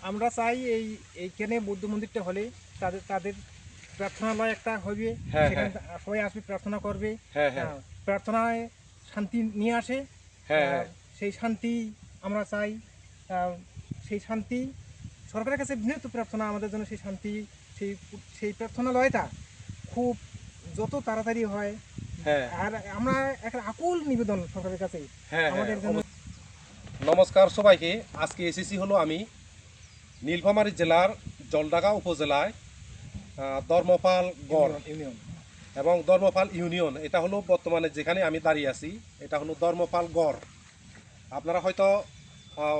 আমরা চাই এইখানে বৌদ্ধ মন্দিরটা হলে তাদের তাদের প্রার্থনালয় একটা হবে, হ্যাঁ, সেখানে হ্যাঁ। সবাই আসবে, প্রার্থনা করবে। হ্যাঁ, হ্যাঁ। প্রার্থনায় শান্তি নিয়ে আসে। হ্যাঁ, হ্যাঁ। সেই শান্তি আমরা চাই। আহ, সেই শান্তি সরকারের কাছে বিনীত প্রার্থনা আমাদের জন্য সেই শান্তি, সেই সেই প্রার্থনালয়টা খুব যত তাড়াতাড়ি হয়। হ্যাঁ, আর আমরা একটা আকুল নিবেদন সরকারের কাছে হ্যাঁ, হ্যাঁ। আমাদের জন্য। নমস্কার সবাইকে। আজকে এসেছি হলো আমি নীলফামারী জেলার জলঢাকা উপজেলায় ধর্মপাল গড় ইউনিয়ন এবং ধর্মপাল ইউনিয়ন। এটা হলো বর্তমানে যেখানে আমি দাঁড়িয়ে আছি, এটা হলো ধর্মপাল গড়। আপনারা হয়তো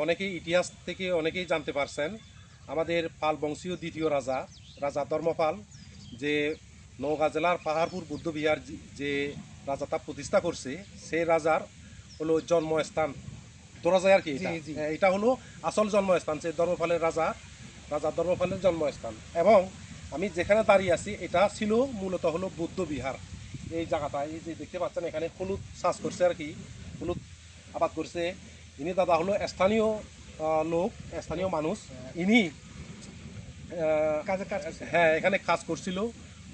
অনেকেই ইতিহাস থেকে অনেকেই জানতে পারছেন, আমাদের পাল বংশীয় দ্বিতীয় রাজা রাজা ধর্মপাল যে নওগাঁ জেলার পাহাড়পুর বুদ্ধবিহার যে রাজাটা প্রতিষ্ঠা করছে, সেই রাজার হলো জন্মস্থান ধরা যায় আর কি। এটা জি। এটা হলো আসল জন্মস্থান, যে ধর্মপালের রাজা ধর্মপালের জন্মস্থান। এবং আমি যেখানে দাঁড়িয়ে আছি এটা ছিল মূলত হলো বুদ্ধ বিহার। এই জায়গাটা, এই যে দেখতে পাচ্ছেন এখানে হলুদ চাষ করছে আর কি, হলুদ আবাদ করছে। ইনি দাদা হলো স্থানীয় লোক, স্থানীয় মানুষ। ইনি কাজের কাজ করছে। হ্যাঁ, এখানে কাজ করছিল।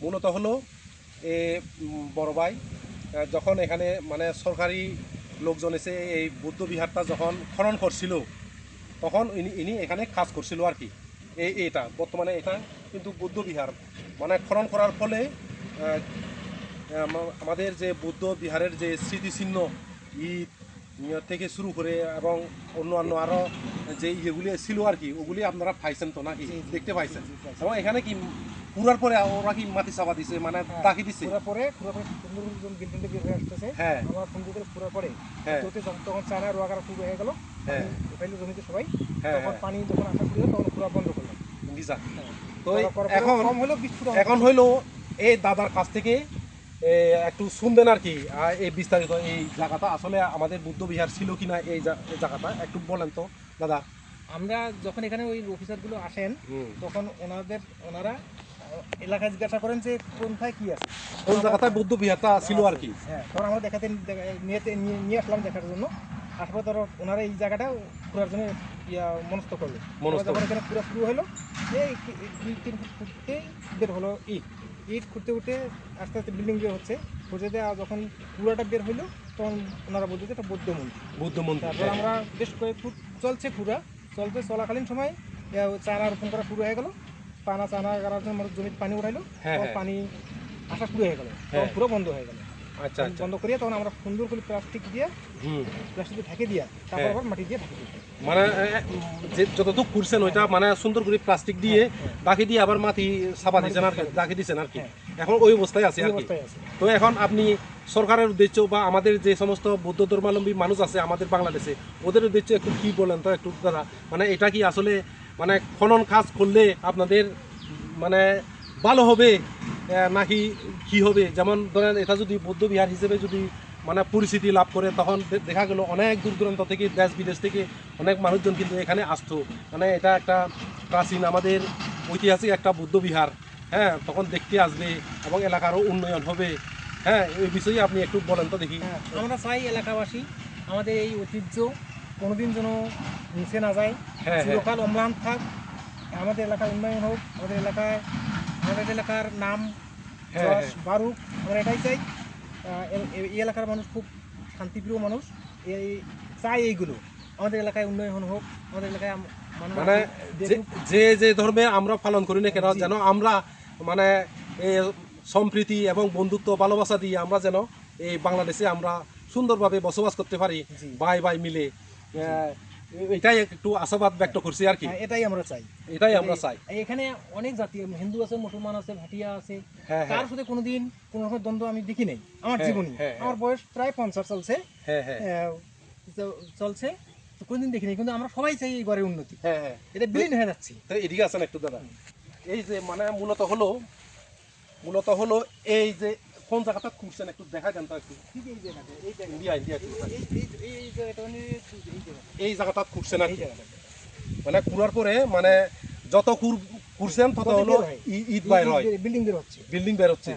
মূলত হলো এ বড় ভাই যখন এখানে মানে সরকারি লোকজন এসে এই বুদ্ধ বিহারটা যখন খনন করছিল, তখন ইনি এখানে কাজ করছিল আর কি। এটা বর্তমানে এটা কিন্তু বুদ্ধ বিহার মানে খনন করার ফলে আমাদের যে বুদ্ধ বিহারের যে স্মৃতিচিহ্ন, ইট থেকে শুরু করে এবং অন্যান্য আরও যে ইয়েগুলি ছিল আর কি, ওগুলি আপনারা পাইছেন তো নাকি? দেখতে পাইছেন। এবং এখানে কি পুরার পরে ওরা কি মাটি চাপা দিছে, মানে দাগি দিছে? পুরা পরে সুন্দর বিল্ডিংটা বের হয়ে আসতেছে। হ্যাঁ, আমরা সুন্দর করে পুরা পরে হ্যাঁ, তখন চারা রোয়া করা শুরু হয়ে গেল। হ্যাঁ, উঠাইলো জমিতে সবাই। হ্যাঁ, তখন হ্যাঁ। পানি যখন আসা শুরু হলো তখন পুরা বন্ধ করলাম। বুঝা। তো করার পরে এখন কম হলো 20 ফুট। এখন হইলো এই দাদার কাছ থেকে একটু শুনবেন আর কি, এই বিস্তারিত এই জায়গাটা আসলে আমাদের বুদ্ধ বিহার ছিল কিনা, এই জায়গাটা একটু বলেন তো দাদা। আমরা যখন এখানে ওই অফিসারগুলো আসেন তখন ওনারা এলাকায় জিজ্ঞাসা করেন যে কোনটায় কি আছে, কোন জায়গাটায় বুদ্ধ বিহারটা ছিল আর কি। হ্যাঁ, তখন আমরা নিয়ে আসলাম দেখার জন্য। আসলে ধরো ওনারা এই জায়গাটা পুরার জন্য মনস্থ করলো। যখন এখানে পুরো শুরু হলো, এই 3 ফুট ফুটতেই বের হলো ইট। ইট খুঁড়তে উঠতে আস্তে আস্তে বিল্ডিং বের হচ্ছে। খুঁজে দেওয়া যখন পুরাটা বের হইলো তখন ওনারা বলছে যে এটা বৌদ্ধ মন্দির। বুদ্ধ মন্দির। তারপর আমরা বেশ কয়েক ফুট চলছে চলাকালীন সময় চারা রোপণ করা শুরু হয়ে গেল। চারা গাড়ার জন্য মানুষ জমিতে পানি উঠাইলো। পানি আসা শুরু হয়ে গেল, পুরো বন্ধ হয়ে গেল। আচ্ছা, বন্ধ করিয়া তখন আমরা সুন্দর করে প্লাস্টিক দিয়ে ঢেকে দিয়া তারপর আবার মাটি দিয়ে ঢেকে দিই। মানে যে যতটুকু করছেন ওইটা মানে সুন্দর করে প্লাস্টিক দিয়ে বাকি দিয়ে আবার মাটি চাপা দিয়েছেন আর রাখি দিয়েছেন আর কি। এখন ওই অবস্থায় আছে আর কি। তো এখন আপনি সরকারের উদ্দেশ্য বা আমাদের যে সমস্ত বৌদ্ধ ধর্মাবলম্বী মানুষ আছে আমাদের বাংলাদেশে, ওদের উদ্দেশ্যে একটু কি বলেন তো একটু দাদা। মানে এটা কি আসলে মানে খনন কাজ করলে আপনাদের মানে ভালো হবে নাকি কি হবে? যেমন ধরেন এটা যদি বৌদ্ধ বিহার হিসেবে যদি মানে পরিচিতি লাভ করে, তখন দেখা গেল অনেক দূর দূরান্ত থেকে, দেশ বিদেশ থেকে অনেক মানুষজন কিন্তু এখানে আসতো। মানে এটা একটা প্রাচীন আমাদের ঐতিহাসিক একটা বুদ্ধ বিহার। হ্যাঁ, তখন দেখতে আসবে এবং এলাকারও উন্নয়ন হবে। হ্যাঁ, এই বিষয়ে আপনি একটু বলেন তো দেখি। আমরা চাই এলাকাবাসী আমাদের এই ঐতিহ্য কোনোদিন যেন মুছে না যায়, চিরকাল অম্লান থাক। আমাদের এলাকার উন্নয়ন হোক, আমাদের এলাকার নাম বাড়ুক, আমরা এটাই চাই। এই এলাকার মানুষ খুব শান্তিপ্রিয় মানুষ। এই চাই এইগুলো আমাদের এলাকায় উন্নয়ন হোক, আমাদের এলাকায় মানে যে যে ধর্মে আমরা পালন করি না কেন, যেন আমরা মানে সম্প্রীতি এবং বন্ধুত্ব ভালোবাসা দিয়ে আমরা যেন এই বাংলাদেশে আমরা সুন্দরভাবে বসবাস করতে পারি, ভাই ভাই মিলে। এটাই একটু আশাবাদ ব্যক্ত করছি আর কি। এটাই আমরা চাই। এখানে অনেক জাতি, হিন্দু আছে, মুসলমান আছে, ভাটিয়া আছে, কার সাথে কোনোদিন কোনো রকম দ্বন্দ্ব আমি দেখি নাই আমার জীবনে। আমার বয়স প্রায় 50 চলছে, কোনদিন দেখিনি। কিন্তু আমরা সবাই চাই এই ঘরের উন্নতি। এটা বিলীন হয়ে যাচ্ছে। তো এদিকে আছেন একটু দাদা। এই যে মানে মূলত হলো এই যে কোন জায়গাটা খুঁজছেন একটু দেখা দেন তো একটু। এই জায়গাটা খুঁজছেন আর কি। মানে খুঁড়ার পরে মানে যত খুঁড়ছেন তত হলো ইট বাইর হয়, বিল্ডিং বের হচ্ছে।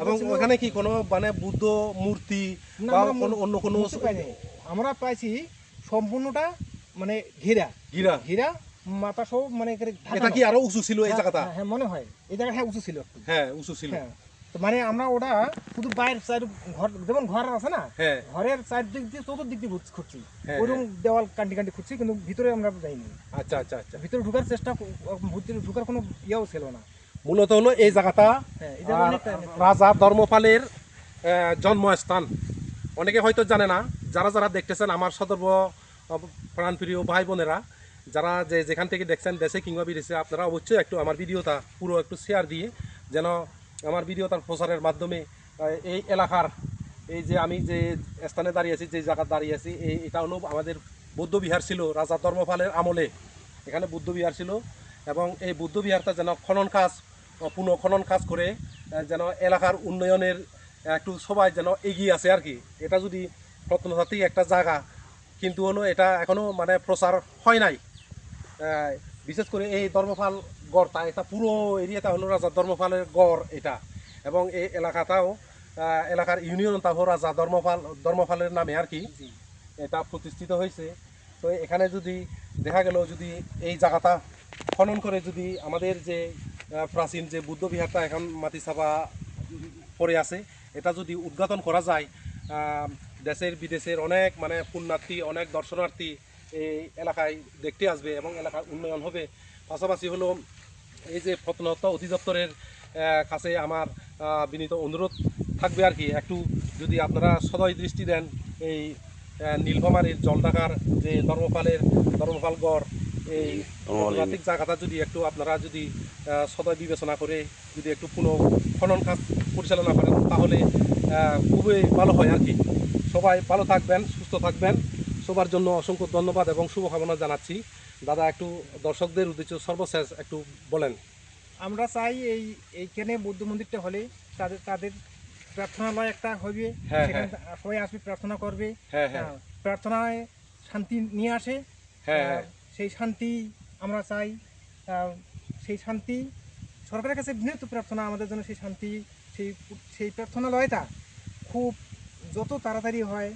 এবং ওখানে কি কোনো মানে বুদ্ধ মূর্তি বা অন্য কোনো আমরা পাইছি সম্পূর্ণটা মানে ঘেরা মাথা সহ মানে এটা কি আরো উঁচু ছিল এই জায়গাটা? হ্যাঁ মনে হয় এই জায়গাটা হ্যাঁ উঁচু ছিল একটু। হ্যাঁ উঁচু ছিল। হ্যাঁ তো মানে আমরা ওটা শুধু বাইরের সাইড ঘর যেমন ঘর আছে না, হ্যাঁ ঘরের সাইড দিক দিয়ে চতুর্দিক দিয়ে খুঁজছি, হ্যাঁ, ওইরকম দেওয়াল কান্টি কান্টি খুঁজছি, কিন্তু ভিতরে আমরা যাইনি। আচ্ছা আচ্ছা আচ্ছা। ভিতরে ঢোকার চেষ্টা, ভিতরে ঢোকার কোনো ইয়েও ছিল না। মূলত হলো এই জায়গাটা হ্যাঁ এই জায়গা অনেকটা রাজা ধর্মপালের জন্মস্থান। অনেকে হয়তো জানে না, যারা যারা দেখতেছেন আমার সদর্ব প্রাণপ্রিয় ভাই বোনেরা, যারা যেখান থেকে দেখছেন দেশে কিংবা বিদেশে, আপনারা অবশ্যই একটু আমার ভিডিওটা পুরো একটু শেয়ার দিয়ে যেন আমার ভিডিওটার প্রচারের মাধ্যমে এই এলাকার এই যে আমি যে স্থানে দাঁড়িয়ে আছি, যে জায়গায় দাঁড়িয়ে আছি, এটা হলো আমাদের বৌদ্ধবিহার ছিল রাজা ধর্মপালের আমলে। এখানে বুদ্ধবিহার ছিল এবং এই বুদ্ধবিহারটা যেন খনন কাজ, পুনঃখনন কাজ করে যেন এলাকার উন্নয়নের একটু সবাই যেন এগিয়ে আসে আর কি। এটা যদি প্রত্নতাত্ত্বিক একটা জায়গা, কিন্তু হলো এটা এখনও মানে প্রচার হয় নাই। বিশেষ করে এই ধর্মপাল গড়টা, এটা পুরো এরিয়াটা হলো রাজা ধর্মপালের গড় এটা, এবং এই এলাকাটাও এলাকার ইউনিয়নটাও রাজা ধর্মপালের নামে আর কি এটা প্রতিষ্ঠিত হয়েছে। তো এখানে যদি দেখা গেল যদি এই জায়গাটা খনন করে যদি আমাদের যে প্রাচীন যে বুদ্ধ বিহারটা এখন মাটি চাপা পড়ে আছে, এটা যদি উদ্ঘাটন করা যায়, দেশের বিদেশের অনেক মানে পুণ্যার্থী, অনেক দর্শনার্থী এই এলাকায় দেখতে আসবে এবং এলাকার উন্নয়ন হবে। পাশাপাশি হলো এই যে প্রত্নতত্ত্ব অধিদপ্তরের কাছে আমার বিনীত অনুরোধ থাকবে আর কি, একটু যদি আপনারা সদয় দৃষ্টি দেন এই নীলফামারীর জলঢাকার যে ধর্মপালগড় এই প্রত্নতাত্ত্বিক জায়গাটা যদি একটু আপনারা যদি সদয় বিবেচনা করে যদি একটু খনন কাজ পরিচালনা করেন, তাহলে খুবই ভালো হয় আর কি। সবাই ভালো থাকবেন, সুস্থ থাকবেন, সবার জন্য অসংখ্য ধন্যবাদ এবং শুভকামনা জানাচ্ছি। দাদা একটু দর্শকদের উদ্দেশ্যে সর্বশেষ একটু বলেন। আমরা চাই এইখানে বৌদ্ধ মন্দিরটা হলে তাদের প্রার্থনালয় একটা হবে, হ্যাঁ, সেখানে সবাই আসবে, প্রার্থনা করবে, হ্যাঁ হ্যাঁ প্রার্থনায় শান্তি নিয়ে আসে। হ্যাঁ সেই শান্তি আমরা চাই, সেই শান্তি সরকারের কাছে বিনীত প্রার্থনা আমাদের জন্য, সেই শান্তি, সেই সেই প্রার্থনালয়টা খুব যত তাড়াতাড়ি হয়